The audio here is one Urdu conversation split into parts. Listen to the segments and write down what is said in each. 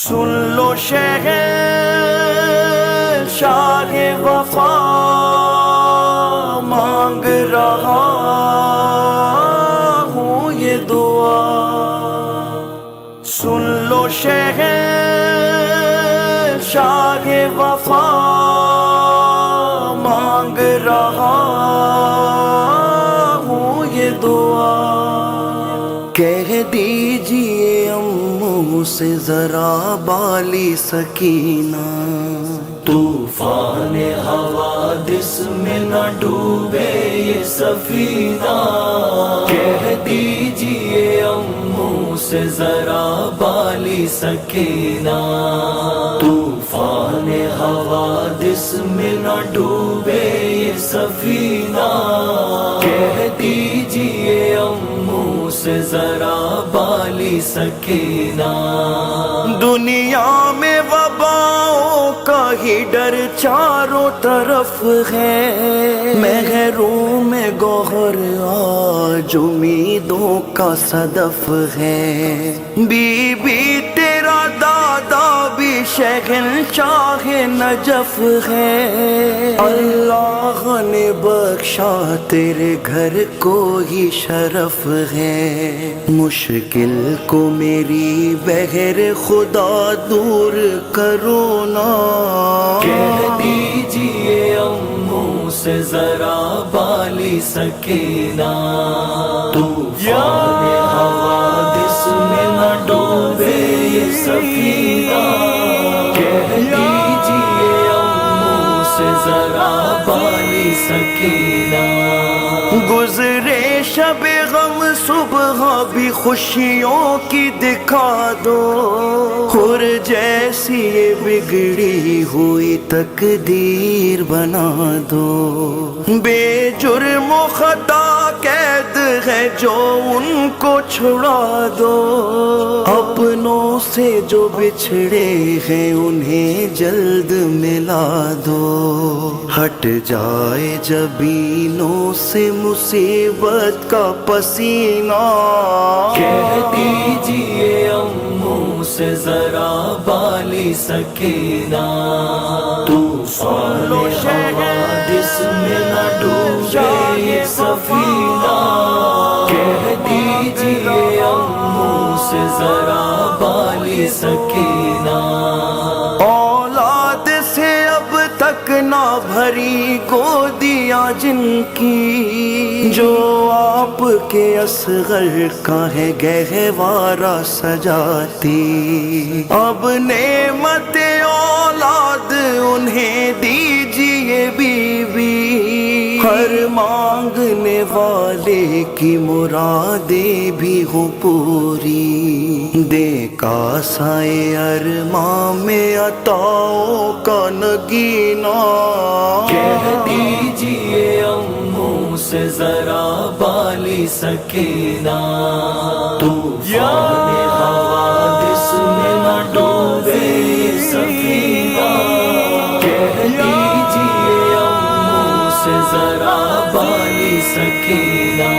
سن لو شہر شاہ وفا مانگ رہا ہوں یہ دعا، سن لو شہر شاہ وفا مانگ رہا ہوں یہ دعا، کہہ دیجئے اموں سے ذرا بالی سکینہ، طوفان حوادث میں نہ ڈوبے یہ سفینہ، کہہ دیجئے اموں سے ذرا بالی سکینہ، طوفان حوادث میں نہ ڈوبے یہ سفینہ، کہہ دیجئے اموں سے ذرا بالی سکینہ، دنیا میں وباؤں کا ہی ڈر چاروں طرف ہے، محروم میں گوہر آج امیدوں کا صدف ہے، بی بی تیرا دادا بھی شہنشاہ نجف ہے، اللہ نے بخشا تیرے گھر کو ہی شرف ہے، مشکل کو میری بہر خدا دور کرو نا، کہہ دیجئے اموں سے ذرا بالی سکینہ، طوفان حوادث میں نہ ڈوبے یہ سفینہ، کہہ دیجئے اموں سے ذرا بالی سکینہ، گزرے شب غم صبح بھی خوشیوں کی دکھا دو، خور جیسی یہ بگڑی ہوئی تقدیر بنا دو، بے جرم و خطا قید ہے جو ان کو چھڑا دو، اپنوں سے جو بچھڑے ہیں انہیں جلد ملا دو، ہٹ جائے جبینوں سے مصیبت کا پسینہ، کہہ دیجئے اموں سے ذرا بالی سکینہ، طوفان حوادث میں نہ ڈوبے یہ سفینہ، کہہ دیجئے اموں سے ذرا بالی سکینہ، اولاد سے اب تک نہ بھری گودیاں جن کی، جو آپ کے اصغر کا ہے گہوارہ سجاتی، اب نعمت اولاد انہیں دیجئے بی بی، ہر مانگنے والے کی مرادیں بھی ہو پوری، دے کا سائے ارماں میں عطاؤں کا نگینہ، کہہ دیجئے اموں سے ذرا بالی سکینہ، طوفان حوادث میں نہ ڈوبے یہ سفینہ، کہہ دیجئے اموں سے ذرا بالی سکینہ،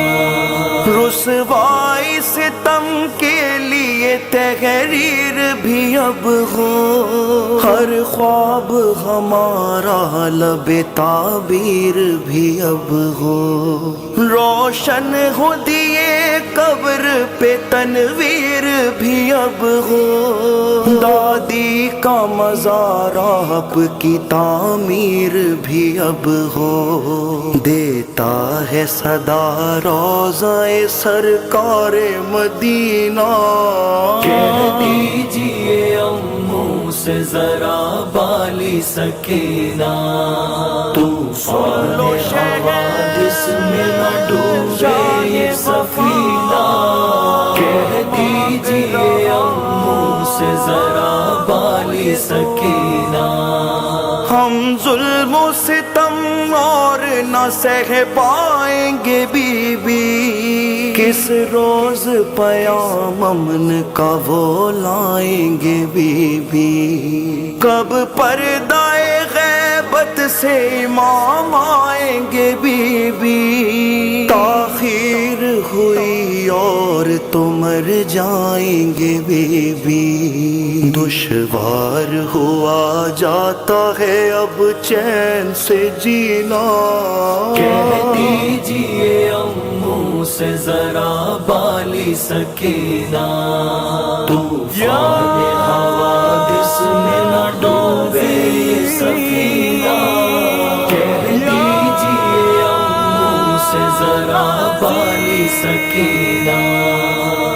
رسوائی ستم کے لیے تحریر بھی اب ہو، ہر خواب ہمارا لب تعبیر بھی اب ہو، روشن ہو دیے قبر پہ تنویر بھی اب ہو، دادی کا مزار آپ کی تعمیر بھی اب ہو، دیتا ہے صدا روضہ سرکار مدینہ، کہہ دیجئے اموں سے ذرا بالی سکینہ، طوفان حوادث میں نہ ڈوبے یہ سفینہ، کہہ دیجئے اموں سے ذرا بالی سکینہ، ہم ظلم و ستم اور نہ سہ پائیں گے بی بی، کس روز پیام امن کا وہ لائیں گے بی بی، کب پردہ غیبت سے امام آئیں گے بی بی، تاخیر ہوئی اور تو مر جائیں گے بیوی، دشوار ہوا جاتا ہے اب چین سے جینا، کہہ دیجئے امّوں سے ذرا بالی سکینہ، طوفان حوادث میں نہ ڈوبے یہ سفینہ، کہہ دیجئے امّوں سے ذرا بالی سکینہ۔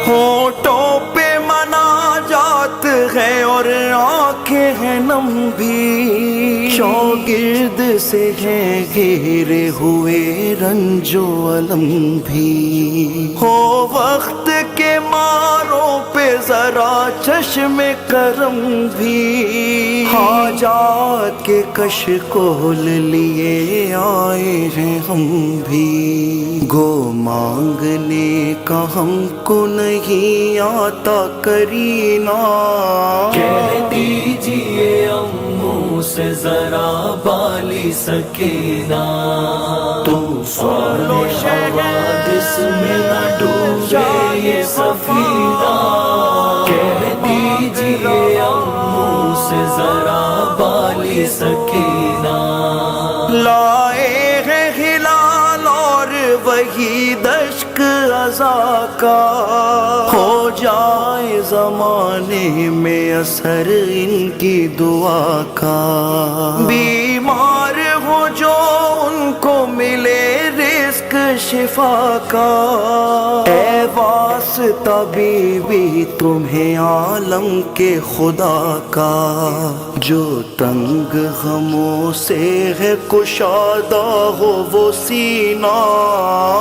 ہونٹوں پہ مناجات ہے اور آنکھیں ہیں نم بھی، شوگرد سے ہیں گھیرے ہوئے رنج و الم بھی، ہو وقت کے ماروں پہ ذرا چشم کرم بھی، حاجات کے کشکول لیے آئے ہیں ہم بھی، گو مانگنے کا ہم کو نہیں آتا کرینا، کہہ دیجئے امّوں سے ذرا بالی سکینہ، طوفان حوادث میں نہ ڈوبے یہ سفینہ، کہہ دیجئے امّوں سے ذرا بالی سکینہ۔ لائے ہیں ہلال اور وہی دشک ازا کا، ہو جائے زمانے میں اثر ان کی دعا کا، بیمار ہو جو ان کو ملے رزق شفا کا، اے واسطہ بیوی تمہیں عالم کے خدا کا، جو تنگ غموں سے ہے کشادہ ہو وہ سینہ،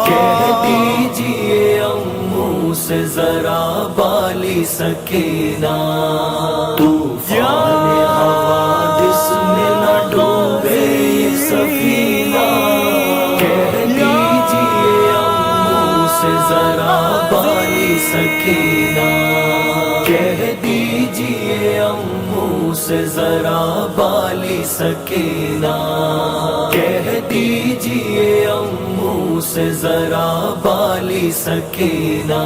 کہہ دیجئے امّوں سے ذرا بالی سکینہ، طوفان حوادث میں نہ ڈوبے یہ سفینہ، کہہ دیجئے امّوں سے ذرا بالی سکینہ، کہہ دیجئے امّوں سے ذرا بالی سکینہ، کہہ دیجئے امّوں سے ذرا بالی سکینہ۔